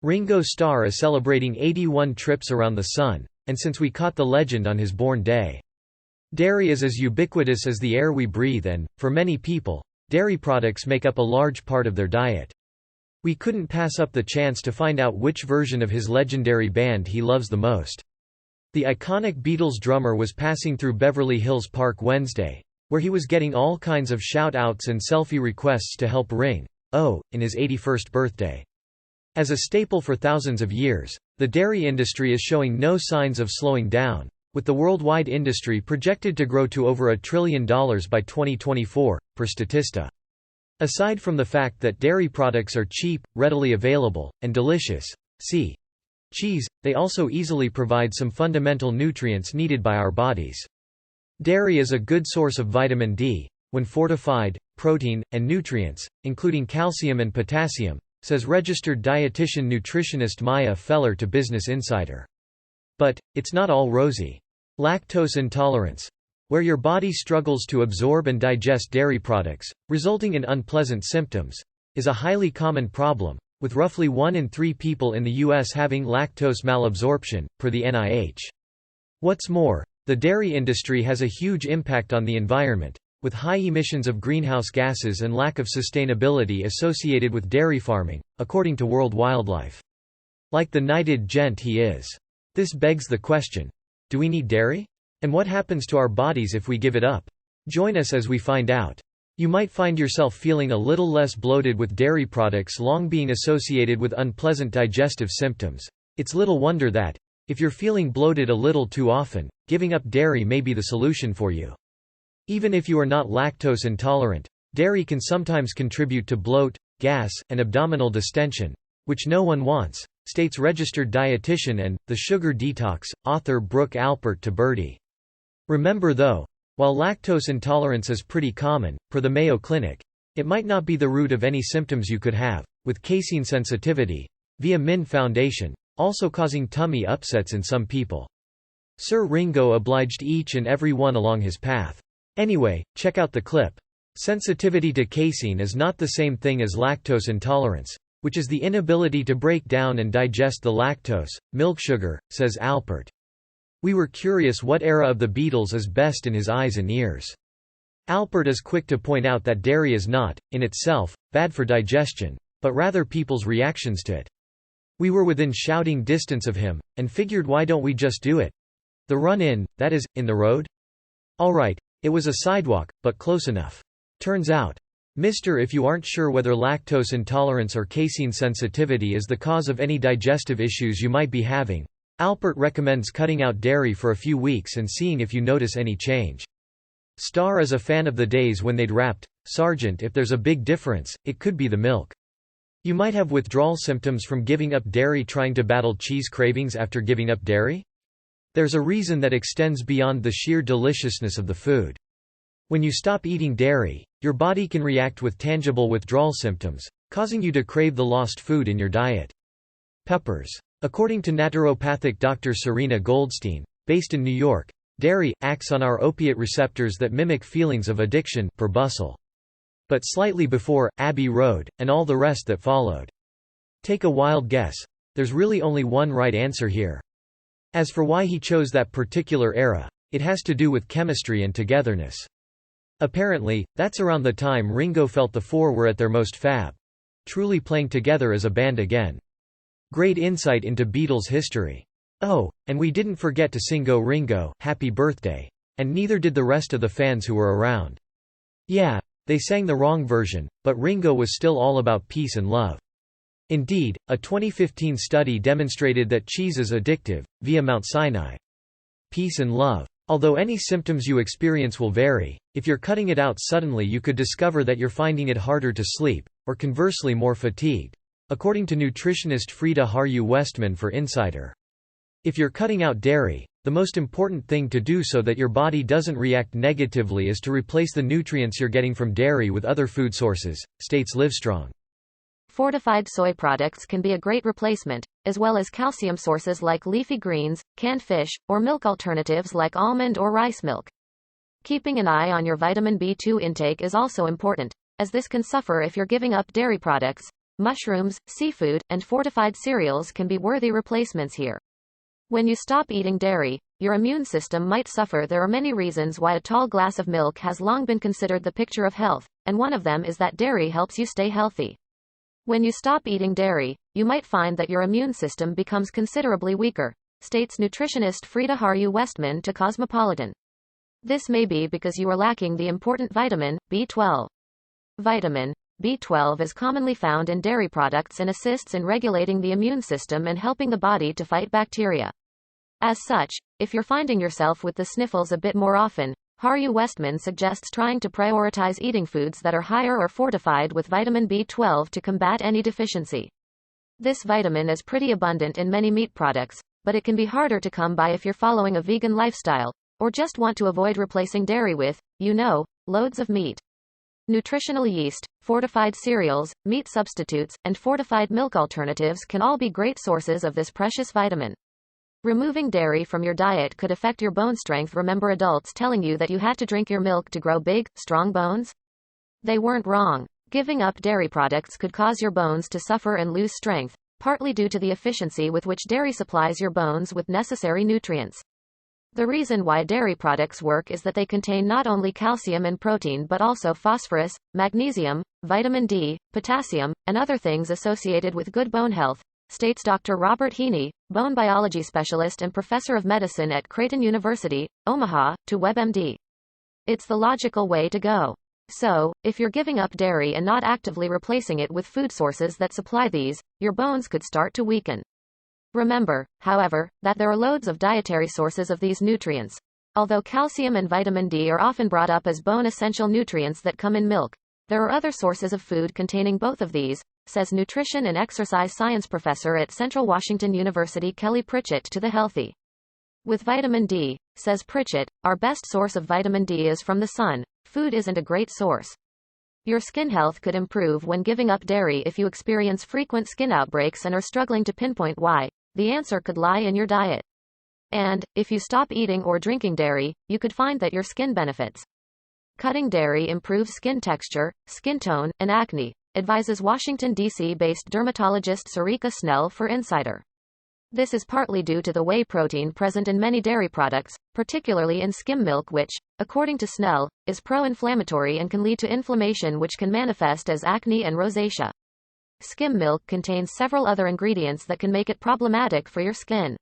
Ringo Starr is celebrating 81 trips around the sun, and since we caught the legend on his born day. Dairy is as ubiquitous as the air we breathe and, for many people, dairy products make up a large part of their diet. We couldn't pass up the chance to find out which version of his legendary band he loves the most. The iconic Beatles drummer was passing through Beverly Hills Park Wednesday, where he was getting all kinds of shout-outs and selfie requests to help Ringo in his 81st birthday. As a staple for thousands of years, the dairy industry is showing no signs of slowing down, with the worldwide industry projected to grow to over $1 trillion by 2024, per Statista. Aside from the fact that dairy products are cheap, readily available, and delicious, see cheese, they also easily provide some fundamental nutrients needed by our bodies. Dairy is a good source of vitamin D, when fortified, protein, and nutrients, including calcium and potassium, says registered dietitian nutritionist Maya Feller to Business Insider. But, it's not all rosy. Lactose intolerance, where your body struggles to absorb and digest dairy products, resulting in unpleasant symptoms, is a highly common problem, with roughly 1 in 3 people in the U.S. having lactose malabsorption, per the NIH. What's more, the dairy industry has a huge impact on the environment, with high emissions of greenhouse gases and lack of sustainability associated with dairy farming, according to World Wildlife. Like the knighted gent he is. This begs the question, do we need dairy? And what happens to our bodies if we give it up? Join us as we find out. You might find yourself feeling a little less bloated with dairy products long being associated with unpleasant digestive symptoms. It's little wonder that, if you're feeling bloated a little too often, giving up dairy may be the solution for you. Even if you are not lactose intolerant, dairy can sometimes contribute to bloat, gas, and abdominal distension, which no one wants, states registered dietitian and The Sugar Detox author Brooke Alpert to Birdie. Remember though, while lactose intolerance is pretty common, per the Mayo Clinic, it might not be the root of any symptoms you could have, with casein sensitivity, via Min Foundation, also causing tummy upsets in some people. Sir Ringo obliged each and every one along his path. Anyway, check out the clip. Sensitivity to casein is not the same thing as lactose intolerance, which is the inability to break down and digest the lactose, milk sugar, says Alpert. We were curious what era of the Beatles is best in his eyes and ears. Alpert is quick to point out that dairy is not, in itself, bad for digestion, but rather people's reactions to it. We were within shouting distance of him, and figured why don't we just do it? The run-in, that is, in the road? Alright. It was a sidewalk, but close enough. Turns out, Mister, if you aren't sure whether lactose intolerance or casein sensitivity is the cause of any digestive issues you might be having, Alpert recommends cutting out dairy for a few weeks and seeing if you notice any change. Starr is a fan of the days when they'd rapped, "Sergeant, if there's a big difference, it could be the milk." You might have withdrawal symptoms from giving up dairy trying to battle cheese cravings after giving up dairy? There's a reason that extends beyond the sheer deliciousness of the food. When you stop eating dairy, your body can react with tangible withdrawal symptoms, causing you to crave the lost food in your diet. Peppers. According to naturopathic Dr. Serena Goldstein, based in New York, dairy acts on our opiate receptors that mimic feelings of addiction per bustle. But slightly before, Abbey Road, and all the rest that followed. Take a wild guess. There's really only one right answer here. As for why he chose that particular era, it has to do with chemistry and togetherness. Apparently, that's around the time Ringo felt the four were at their most fab. Truly playing together as a band again. Great insight into Beatles history. Oh, and we didn't forget to sing Go Ringo, Happy Birthday. And neither did the rest of the fans who were around. Yeah, they sang the wrong version, but Ringo was still all about peace and love. Indeed, a 2015 study demonstrated that cheese is addictive, via Mount Sinai. Peace and love. Although any symptoms you experience will vary, if you're cutting it out suddenly you could discover that you're finding it harder to sleep, or conversely more fatigued, according to nutritionist Frida Harju Westman for Insider. If you're cutting out dairy, the most important thing to do so that your body doesn't react negatively is to replace the nutrients you're getting from dairy with other food sources, states Livestrong. Fortified soy products can be a great replacement, as well as calcium sources like leafy greens, canned fish, or milk alternatives like almond or rice milk. Keeping an eye on your vitamin B2 intake is also important, as this can suffer if you're giving up dairy products, mushrooms, seafood, and fortified cereals can be worthy replacements here. When you stop eating dairy, your immune system might suffer. There are many reasons why a tall glass of milk has long been considered the picture of health, and one of them is that dairy helps you stay healthy. When you stop eating dairy, you might find that your immune system becomes considerably weaker, states nutritionist Frida Harju Westman to Cosmopolitan. This may be because you are lacking the important vitamin B12. Vitamin B12 is commonly found in dairy products and assists in regulating the immune system and helping the body to fight bacteria. As such, if you're finding yourself with the sniffles a bit more often, Harju Westman suggests trying to prioritize eating foods that are higher or fortified with vitamin B12 to combat any deficiency. This vitamin is pretty abundant in many meat products, but it can be harder to come by if you're following a vegan lifestyle, or just want to avoid replacing dairy with, loads of meat. Nutritional yeast, fortified cereals, meat substitutes, and fortified milk alternatives can all be great sources of this precious vitamin. Removing dairy from your diet could affect your bone strength. Remember adults telling you that you had to drink your milk to grow big, strong bones? They weren't wrong. Giving up dairy products could cause your bones to suffer and lose strength, partly due to the efficiency with which dairy supplies your bones with necessary nutrients. The reason why dairy products work is that they contain not only calcium and protein but also phosphorus, magnesium, vitamin D, potassium, and other things associated with good bone health, states Dr. Robert Heaney, bone biology specialist and professor of medicine at Creighton University, Omaha, to WebMD. It's the logical way to go. So, if you're giving up dairy and not actively replacing it with food sources that supply these, your bones could start to weaken. Remember, however, that there are loads of dietary sources of these nutrients. Although calcium and vitamin D are often brought up as bone essential nutrients that come in milk, there are other sources of food containing both of these, says nutrition and exercise science professor at Central Washington University Kelly Pritchett to The Healthy. With vitamin D, says Pritchett, our best source of vitamin D is from the sun. Food isn't a great source. Your skin health could improve when giving up dairy. If you experience frequent skin outbreaks and are struggling to pinpoint why, the answer could lie in your diet. And, if you stop eating or drinking dairy, you could find that your skin benefits. Cutting dairy improves skin texture, skin tone, and acne, advises Washington, D.C.-based dermatologist Sarika Snell for Insider. This is partly due to the whey protein present in many dairy products, particularly in skim milk which, according to Snell, is pro-inflammatory and can lead to inflammation which can manifest as acne and rosacea. Skim milk contains several other ingredients that can make it problematic for your skin.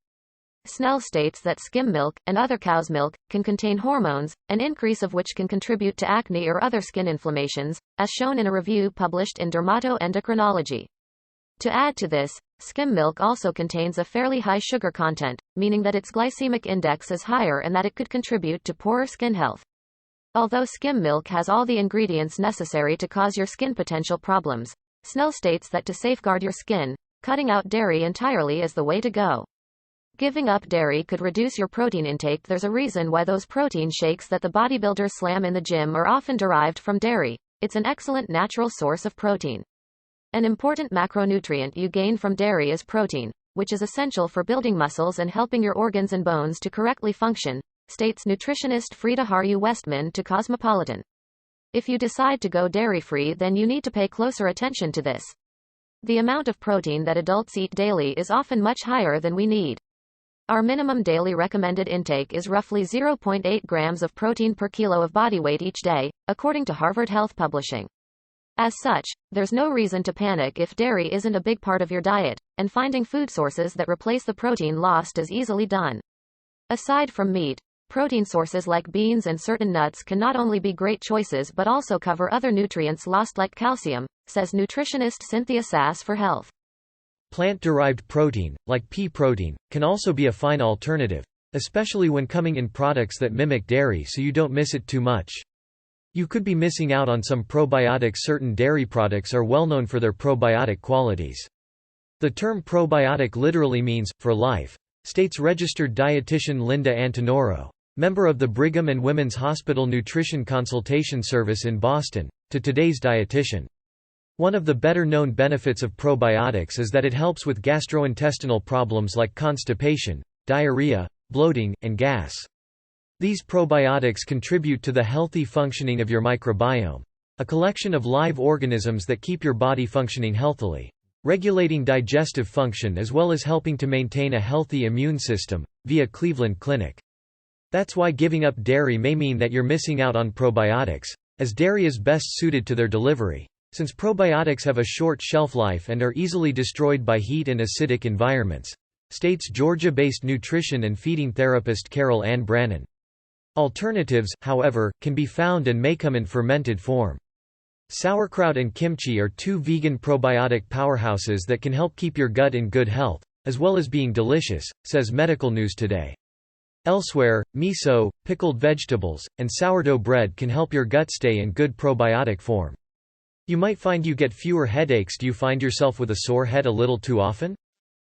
Snell states that skim milk, and other cow's milk, can contain hormones, an increase of which can contribute to acne or other skin inflammations, as shown in a review published in Dermato-Endocrinology. To add to this, skim milk also contains a fairly high sugar content, meaning that its glycemic index is higher and that it could contribute to poorer skin health. Although skim milk has all the ingredients necessary to cause your skin potential problems, Snell states that to safeguard your skin, cutting out dairy entirely is the way to go. Giving up dairy could reduce your protein intake. There's a reason why those protein shakes that the bodybuilders slam in the gym are often derived from dairy. It's an excellent natural source of protein. An important macronutrient you gain from dairy is protein, which is essential for building muscles and helping your organs and bones to correctly function, states nutritionist Frida Harju Westman to Cosmopolitan. If you decide to go dairy-free, then you need to pay closer attention to this. The amount of protein that adults eat daily is often much higher than we need. Our minimum daily recommended intake is roughly 0.8 grams of protein per kilo of body weight each day, according to Harvard Health Publishing. As such, there's no reason to panic if dairy isn't a big part of your diet, and finding food sources that replace the protein lost is easily done. Aside from meat, protein sources like beans and certain nuts can not only be great choices but also cover other nutrients lost like calcium, says nutritionist Cynthia Sass for Health. Plant-derived protein, like pea protein, can also be a fine alternative, especially when coming in products that mimic dairy so you don't miss it too much. You could be missing out on some probiotics. Certain dairy products are well known for their probiotic qualities. The term probiotic literally means, for life, states registered dietitian Linda Antonoro, member of the Brigham and Women's Hospital Nutrition Consultation Service in Boston, to Today's Dietitian. One of the better-known benefits of probiotics is that it helps with gastrointestinal problems like constipation, diarrhea, bloating, and gas. These probiotics contribute to the healthy functioning of your microbiome. a collection of live organisms that keep your body functioning healthily, regulating digestive function as well as helping to maintain a healthy immune system, via Cleveland Clinic. That's why giving up dairy may mean that you're missing out on probiotics, as dairy is best suited to their delivery, since probiotics have a short shelf life and are easily destroyed by heat and acidic environments, states Georgia-based nutrition and feeding therapist Carol Ann Brannon. Alternatives, however, can be found and may come in fermented form. Sauerkraut and kimchi are two vegan probiotic powerhouses that can help keep your gut in good health, as well as being delicious, says Medical News Today. Elsewhere, miso, pickled vegetables, and sourdough bread can help your gut stay in good probiotic form. You might find you get fewer headaches. Do you find yourself with a sore head a little too often?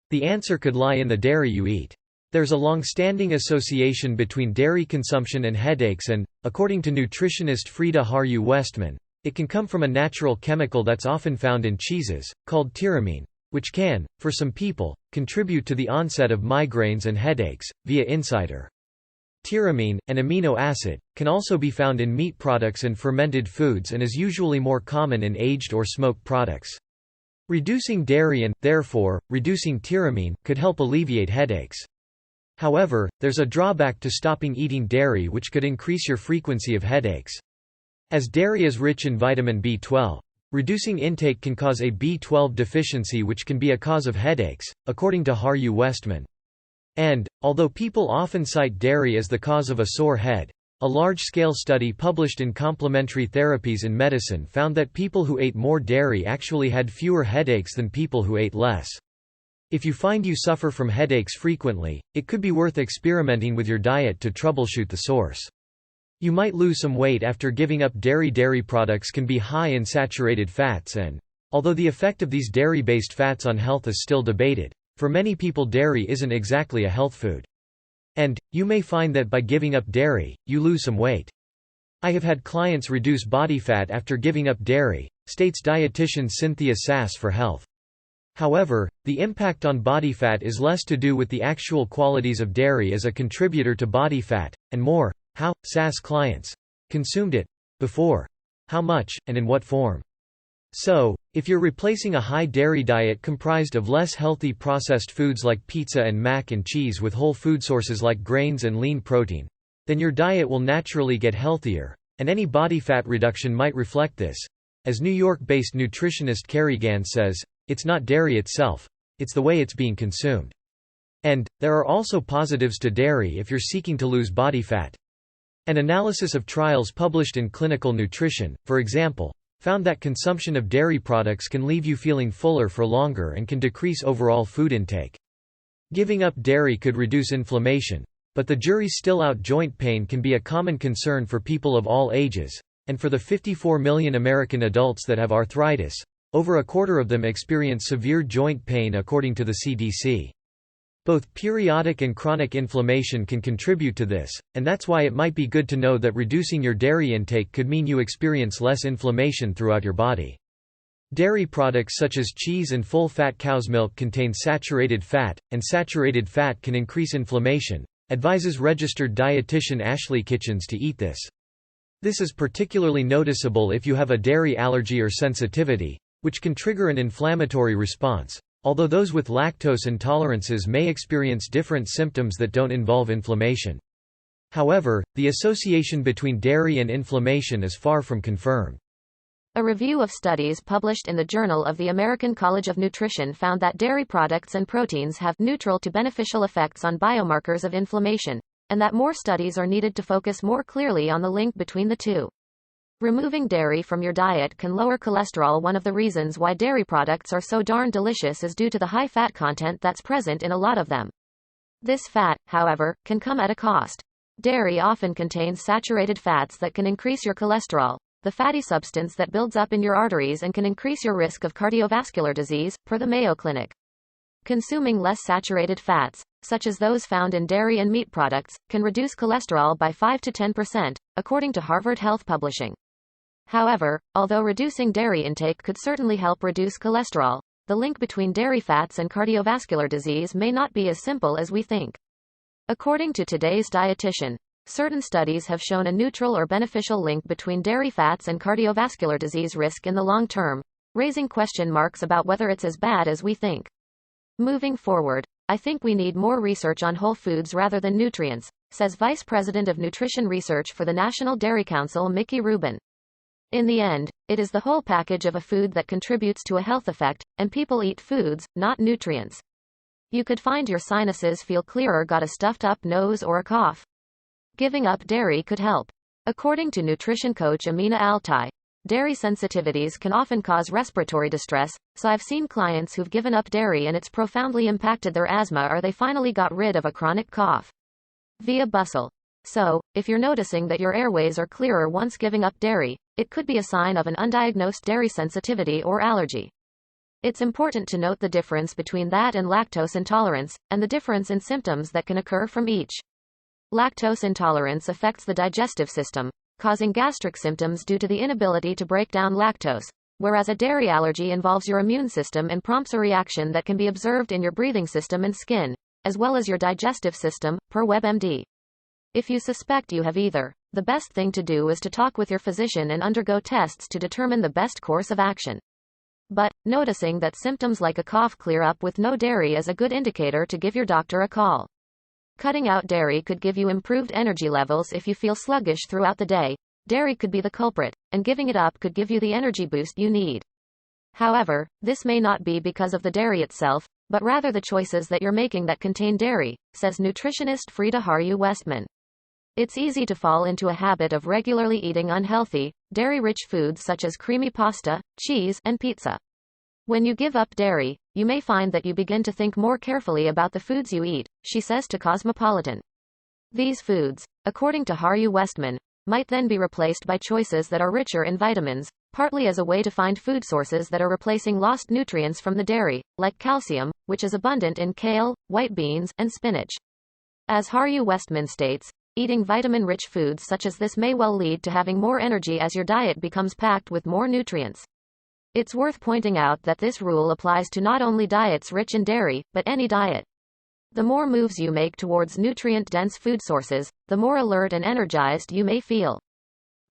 The answer could lie in the dairy you eat. There's a long-standing association between dairy consumption and headaches and, according to nutritionist Frida Haru Westman, it can come from a natural chemical that's often found in cheeses, called tyramine, which can, for some people, contribute to the onset of migraines and headaches, via Insider. Tyramine, an amino acid, can also be found in meat products and fermented foods and is usually more common in aged or smoked products. Reducing dairy and, therefore, reducing tyramine, could help alleviate headaches. However, there's a drawback to stopping eating dairy which could increase your frequency of headaches. As dairy is rich in vitamin B12, reducing intake can cause a B12 deficiency which can be a cause of headaches, according to Haru Westman. And, although people often cite dairy as the cause of a sore head, a large-scale study published in Complementary Therapies in Medicine found that people who ate more dairy actually had fewer headaches than people who ate less. If you find you suffer from headaches frequently, it could be worth experimenting with your diet to troubleshoot the source. You might lose some weight after giving up dairy. Dairy products can be high in saturated fats and, although the effect of these dairy-based fats on health is still debated, for many people dairy isn't exactly a health food. And, you may find that by giving up dairy, you lose some weight. I have had clients reduce body fat after giving up dairy, states dietitian Cynthia Sass for Health. However, the impact on body fat is less to do with the actual qualities of dairy as a contributor to body fat, and more, how Sass clients consumed it before, how much, and in what form. So, if you're replacing a high dairy diet comprised of less healthy processed foods like pizza and mac and cheese with whole food sources like grains and lean protein, then your diet will naturally get healthier, and any body fat reduction might reflect this. As New York-based nutritionist Carrie Gans says, it's not dairy itself, it's the way it's being consumed. And, there are also positives to dairy if you're seeking to lose body fat. An analysis of trials published in Clinical Nutrition, for example, found that consumption of dairy products can leave you feeling fuller for longer and can decrease overall food intake. Giving up dairy could reduce inflammation, but the jury's still out. Joint pain can be a common concern for people of all ages, and for the 54 million American adults that have arthritis, over a quarter of them experience severe joint pain according to the CDC. Both periodic and chronic inflammation can contribute to this, and that's why it might be good to know that reducing your dairy intake could mean you experience less inflammation throughout your body. Dairy products such as cheese and full-fat cow's milk contain saturated fat, and saturated fat can increase inflammation, advises registered dietitian Ashley Kitchens to eat this. This is particularly noticeable if you have a dairy allergy or sensitivity, which can trigger an inflammatory response, although those with lactose intolerances may experience different symptoms that don't involve inflammation. However, the association between dairy and inflammation is far from confirmed. A review of studies published in the Journal of the American College of Nutrition found that dairy products and proteins have neutral to beneficial effects on biomarkers of inflammation, and that more studies are needed to focus more clearly on the link between the two. Removing dairy from your diet can lower cholesterol. One of the reasons why dairy products are so darn delicious is due to the high fat content that's present in a lot of them. This fat, however, can come at a cost. Dairy often contains saturated fats that can increase your cholesterol, the fatty substance that builds up in your arteries and can increase your risk of cardiovascular disease, per the Mayo Clinic. Consuming less saturated fats, such as those found in dairy and meat products, can reduce cholesterol by 5 to 10%, according to Harvard Health Publishing. However, although reducing dairy intake could certainly help reduce cholesterol, the link between dairy fats and cardiovascular disease may not be as simple as we think. According to today's dietitian, Certain studies have shown a neutral or beneficial link between dairy fats and cardiovascular disease risk in the long term, raising question marks about whether it's as bad as we think. Moving forward, I think we need more research on whole foods rather than nutrients, says Vice President of Nutrition Research for the National Dairy Council Mickey Rubin. In the end, it is the whole package of a food that contributes to a health effect, and people eat foods, not nutrients. You could find your sinuses feel clearer, got a stuffed up nose or a cough. Giving up dairy could help. According to nutrition coach Amina Altai, dairy sensitivities can often cause respiratory distress, so I've seen clients who've given up dairy and it's profoundly impacted their asthma or they finally got rid of a chronic cough. Via bustle. So, if you're noticing that your airways are clearer once giving up dairy, it could be a sign of an undiagnosed dairy sensitivity or allergy. It's important to note the difference between that and lactose intolerance, and the difference in symptoms that can occur from each. Lactose intolerance affects the digestive system, causing gastric symptoms due to the inability to break down lactose, whereas a dairy allergy involves your immune system and prompts a reaction that can be observed in your breathing system and skin, as well as your digestive system, per WebMD. If you suspect you have either, the best thing to do is to talk with your physician and undergo tests to determine the best course of action. But, noticing that symptoms like a cough clear up with no dairy is a good indicator to give your doctor a call. Cutting out dairy could give you improved energy levels if you feel sluggish throughout the day. Dairy could be the culprit, and giving it up could give you the energy boost you need. However, this may not be because of the dairy itself, but rather the choices that you're making that contain dairy, says nutritionist Frida Haru-Westman. It's easy to fall into a habit of regularly eating unhealthy, dairy-rich foods such as creamy pasta, cheese, and pizza. When you give up dairy, you may find that you begin to think more carefully about the foods you eat, she says to Cosmopolitan. These foods, according to Haru-Westman, might then be replaced by choices that are richer in vitamins, partly as a way to find food sources that are replacing lost nutrients from the dairy, like calcium, which is abundant in kale, white beans, and spinach. As Haru-Westman states, eating vitamin-rich foods such as this may well lead to having more energy as your diet becomes packed with more nutrients. It's worth pointing out that this rule applies to not only diets rich in dairy, but any diet. The more moves you make towards nutrient-dense food sources, the more alert and energized you may feel.